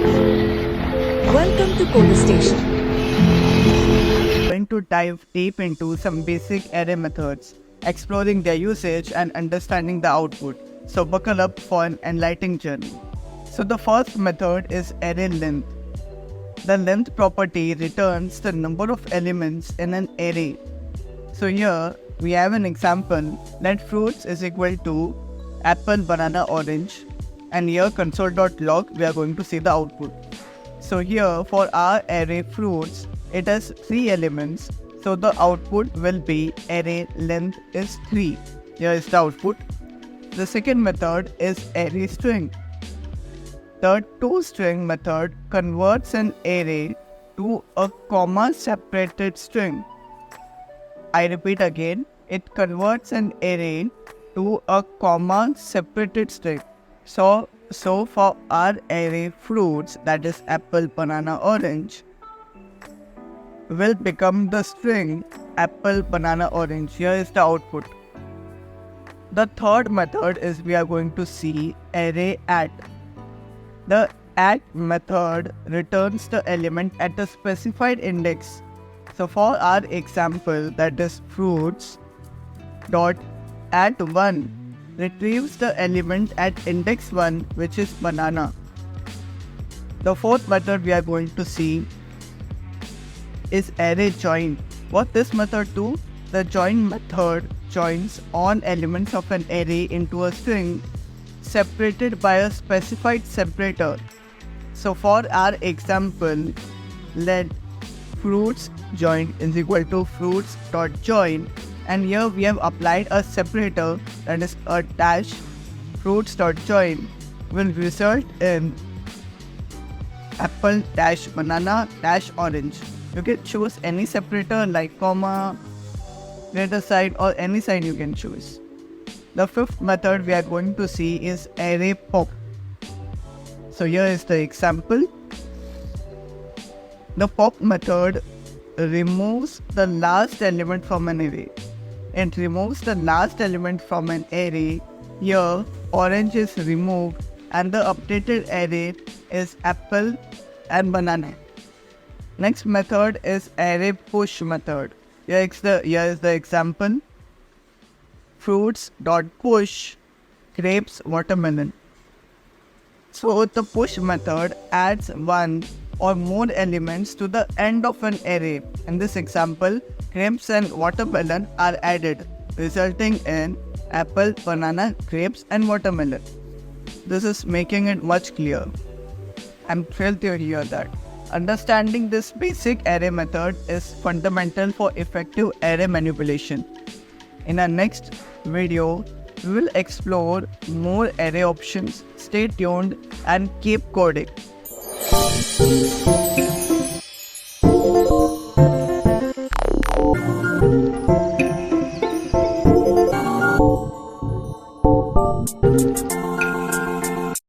Welcome to Code Station. Going to dive deep into some basic array methods, exploring their usage and understanding the output. So buckle up for an enlightening journey. So the first method is array length. The length property returns the number of elements in an array. So here we have an example that fruits is equal to apple, banana, orange, and here console.log we are going to see the output. So here for our array fruits, it has 3 elements, so the output will be array length is 3. Here is the output. The second method is array string. The toString method converts an array to a comma separated string. I repeat again, it converts an array to a comma separated string. So for our array fruits, that is apple, banana, orange, will become the string apple, banana, orange. Here is the output. The third method is we are going to see array at. The at method returns the element at a specified index. So for our example, that is fruits dot at 1 retrieves the element at index 1, which is banana. The fourth method we are going to see is array join. What this method do? The join method joins all elements of an array into a string separated by a specified separator. So for our example, let fruits join is equal to fruits dot join, and here we have applied a separator, that is a dash. Fruits dot join will result in apple dash banana dash orange. You can choose any separator like comma, greater sign, or any sign you can choose. The fifth method we are going to see is array pop. So here is the example. The pop method removes the last element from an array. It removes the last element from an array. Here orange is removed and the updated array is apple and banana. Next method is array push method. Here is the example. Fruits dot push grapes, watermelon. So the push method adds 1 or more elements to the end of an array. In this example, grapes and watermelon are added, resulting in apple, banana, grapes and watermelon. This is making it much clearer. I'm thrilled to hear that. Understanding this basic array method is fundamental for effective array manipulation. In our next video, we will explore more array options. Stay tuned and keep coding.